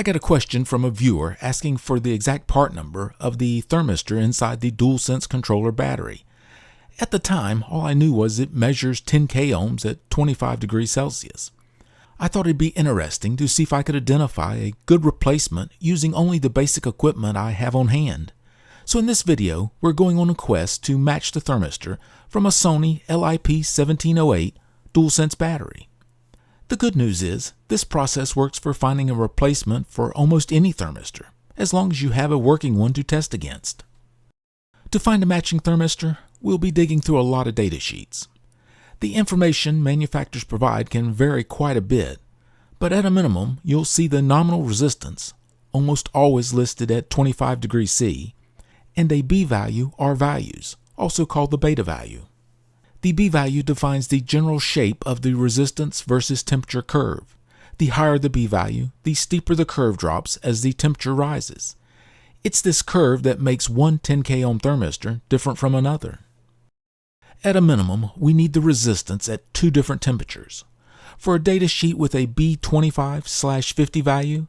I got a question from a viewer asking for the exact part number of the thermistor inside the DualSense controller battery. At the time, all I knew was it measures 10k ohms at 25 degrees Celsius. I thought it'd be interesting to see if I could identify a good replacement using only the basic equipment I have on hand. So in this video, we're going on a quest to match the thermistor from a Sony LIP1708 DualSense battery. The good news is, this process works for finding a replacement for almost any thermistor, as long as you have a working one to test against. To find a matching thermistor, we'll be digging through a lot of data sheets. The information manufacturers provide can vary quite a bit, but at a minimum, you'll see the nominal resistance, almost always listed at 25 degrees C, and a B value or values, also called the beta value. The B value defines the general shape of the resistance versus temperature curve. The higher the B value, the steeper the curve drops as the temperature rises. It's this curve that makes one 10k ohm thermistor different from another. At a minimum, we need the resistance at two different temperatures. For a data sheet with a B25/50 value,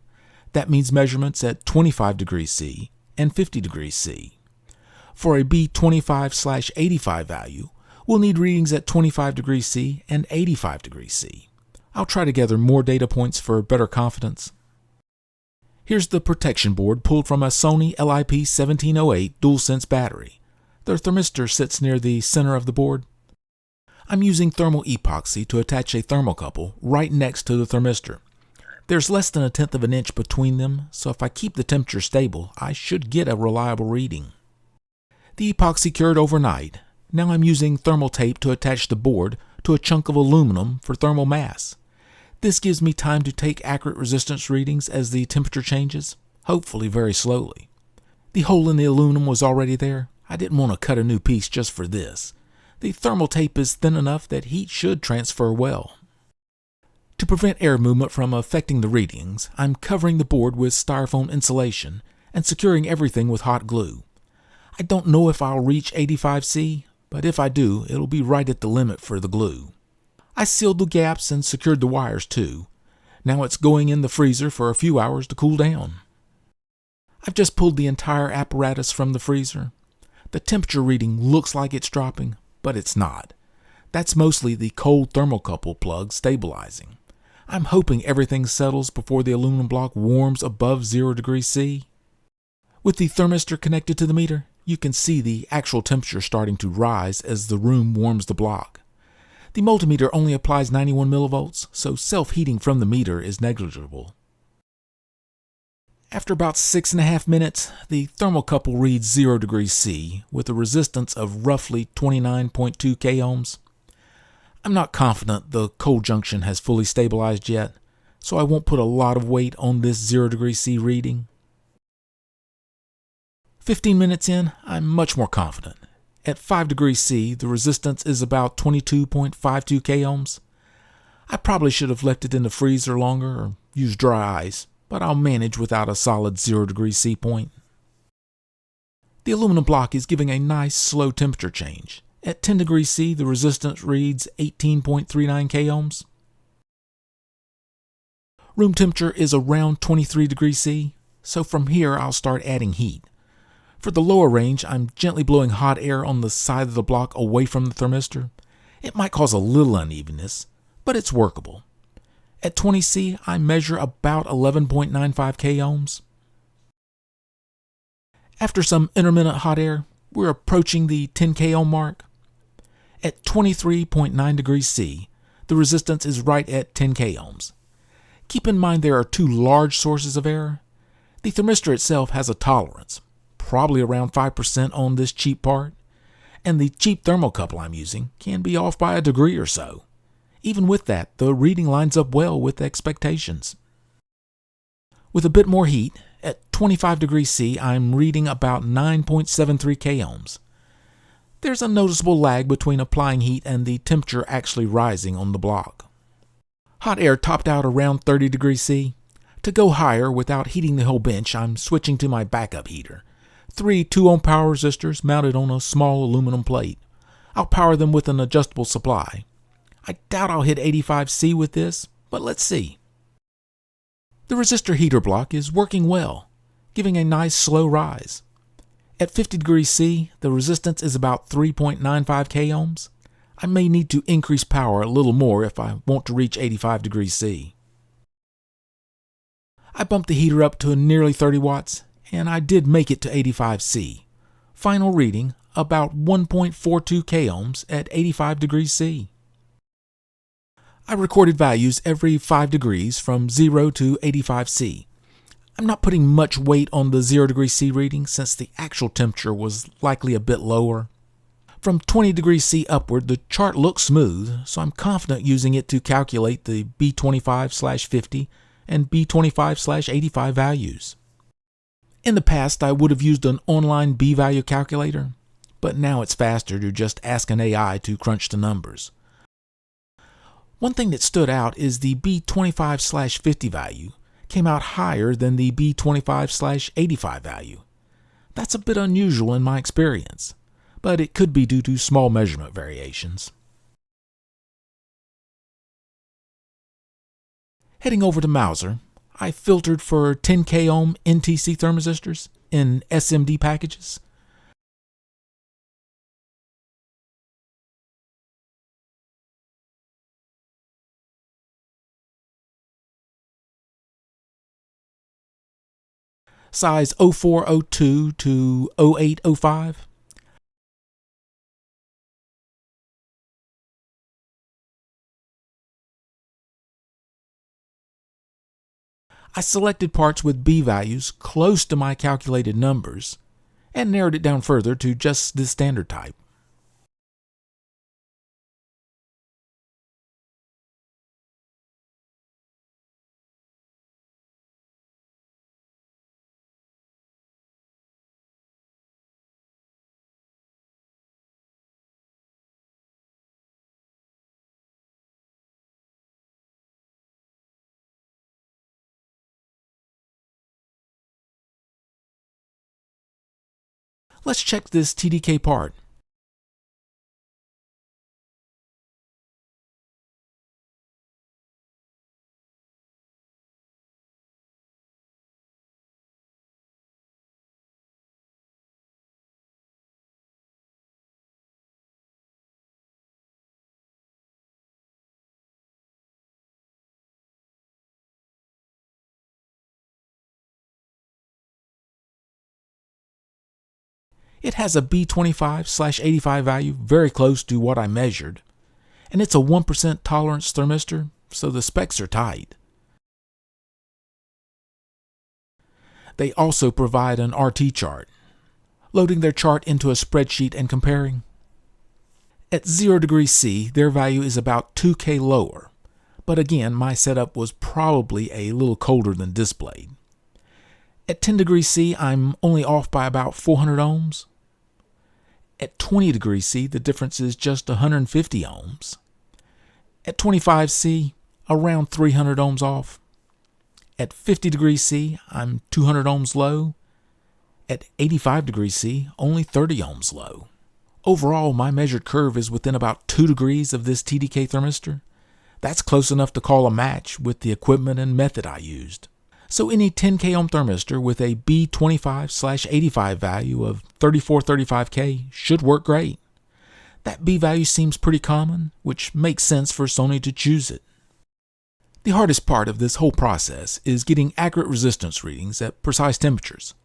that means measurements at 25 degrees C and 50 degrees C. For a B25/85 value, we'll need readings at 25 degrees C and 85 degrees C. I'll try to gather more data points for better confidence. Here's the protection board pulled from a Sony LIP1708 DualSense battery. The thermistor sits near the center of the board. I'm using thermal epoxy to attach a thermocouple right next to the thermistor. There's less than 1/10 of an inch between them, so if I keep the temperature stable, I should get a reliable reading. The epoxy cured overnight. Now I'm using thermal tape to attach the board to a chunk of aluminum for thermal mass. This gives me time to take accurate resistance readings as the temperature changes, hopefully very slowly. The hole in the aluminum was already there. I didn't want to cut a new piece just for this. The thermal tape is thin enough that heat should transfer well. To prevent air movement from affecting the readings, I'm covering the board with styrofoam insulation and securing everything with hot glue. I don't know if I'll reach 85 C, but if I do, it'll be right at the limit for the glue. I sealed the gaps and secured the wires too. Now it's going in the freezer for a few hours to cool down. I've just pulled the entire apparatus from the freezer. The temperature reading looks like it's dropping, but it's not. That's mostly the cold thermocouple plug stabilizing. I'm hoping everything settles before the aluminum block warms above 0 degrees C. With the thermistor connected to the meter, you can see the actual temperature starting to rise as the room warms the block. The multimeter only applies 91 millivolts, so self-heating from the meter is negligible. After about 6.5 minutes, the thermocouple reads 0 degrees C with a resistance of roughly 29.2 k ohms. I'm not confident the cold junction has fully stabilized yet, so I won't put a lot of weight on this 0 degrees C reading. 15 minutes in, I'm much more confident. At 5 degrees C, the resistance is about 22.52 k ohms. I probably should have left it in the freezer longer or used dry ice, but I'll manage without a solid 0 degrees C point. The aluminum block is giving a nice slow temperature change. At 10 degrees C, the resistance reads 18.39 k ohms. Room temperature is around 23 degrees C, so from here I'll start adding heat. For the lower range, I'm gently blowing hot air on the side of the block away from the thermistor. It might cause a little unevenness, but it's workable. At 20 C, I measure about 11.95 k ohms. After some intermittent hot air, we're approaching the 10k ohm mark. At 23.9 degrees C, the resistance is right at 10k ohms. Keep in mind there are two large sources of error. The thermistor itself has a tolerance, probably around 5% on this cheap part, and the cheap thermocouple I'm using can be off by a degree or so. Even with that, the reading lines up well with expectations. With a bit more heat, at 25 degrees C, I'm reading about 9.73 k ohms. There's a noticeable lag between applying heat and the temperature actually rising on the block. Hot air topped out around 30 degrees C. To go higher without heating the whole bench, I'm switching to my backup heater. 3 2-ohm power resistors mounted on a small aluminum plate. I'll power them with an adjustable supply. I doubt I'll hit 85 C with this, but let's see. The resistor heater block is working well, giving a nice slow rise. At 50 degrees C, the resistance is about 3.95 k ohms. I may need to increase power a little more if I want to reach 85 degrees C. I bumped the heater up to nearly 30 watts, and I did make it to 85 C. Final reading, about 1.42 k ohms at 85 degrees C. I recorded values every 5 degrees from 0 to 85 C. I'm not putting much weight on the 0 degree C reading since the actual temperature was likely a bit lower. From 20 degrees C upward, the chart looks smooth, so I'm confident using it to calculate the B25/50 and B25/85 values. In the past, I would have used an online B-value calculator, but now it's faster to just ask an AI to crunch the numbers. One thing that stood out is the B25/50 value came out higher than the B25/85 value. That's a bit unusual in my experience, but it could be due to small measurement variations. Heading over to Mouser, I filtered for 10 k ohm NTC thermistors in SMD packages. Size 0402 to 0805. I selected parts with B values close to my calculated numbers and narrowed it down further to just the standard type. Let's check this TDK part. It has a B25/85 value very close to what I measured, and it's a 1% tolerance thermistor, so the specs are tight. They also provide an RT chart. Loading their chart into a spreadsheet and comparing. At 0 degrees C, their value is about 2K lower, but again, my setup was probably a little colder than displayed. At 10 degrees C, I'm only off by about 400 ohms. At 20 degrees C, the difference is just 150 ohms. At 25 C, around 300 ohms off. At 50 degrees C, I'm 200 ohms low. At 85 degrees C, only 30 ohms low. Overall, my measured curve is within about 2 degrees of this TDK thermistor. That's close enough to call a match with the equipment and method I used. So any 10 k ohm thermistor with a B25/85 value of 3435K should work great. That B value seems pretty common, which makes sense for Sony to choose it. The hardest part of this whole process is getting accurate resistance readings at precise temperatures.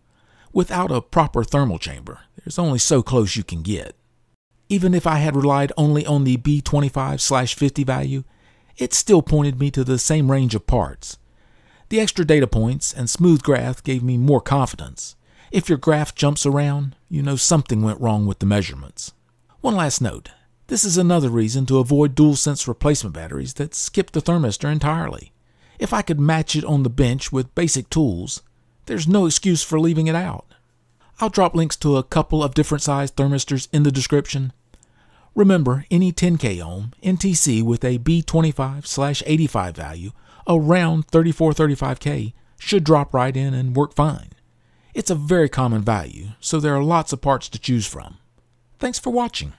Without a proper thermal chamber, there's only so close you can get. Even if I had relied only on the B25/50 value, it still pointed me to the same range of parts. The extra data points and smooth graph gave me more confidence. If your graph jumps around, you know something went wrong with the measurements. One last note. This is another reason to avoid DualSense replacement batteries that skip the thermistor entirely. If I could match it on the bench with basic tools, there's no excuse for leaving it out. I'll drop links to a couple of different sized thermistors in the description. Remember, any 10 k ohm NTC with a B25/85 value around 3435K should drop right in and work fine. It's a very common value, so there are lots of parts to choose from. Thanks for watching.